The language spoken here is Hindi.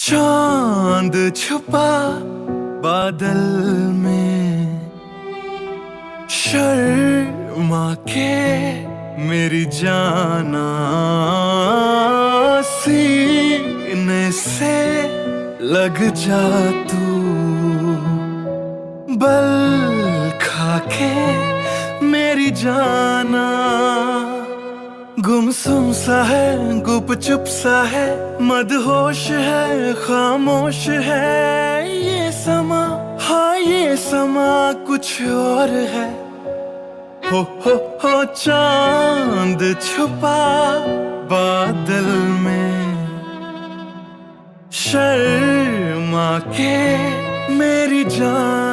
चांद छुपा बादल में, शर्मा के मेरी जाना, सीने से लग जा तू, बल खा के मेरी जाना। गुमसुम सा है, गुपचुप सा है, मदहोश है, खामोश है ये समा। हाँ ये समा कुछ और है। हो चांद छुपा बादल में, शर्मा के मेरी जान।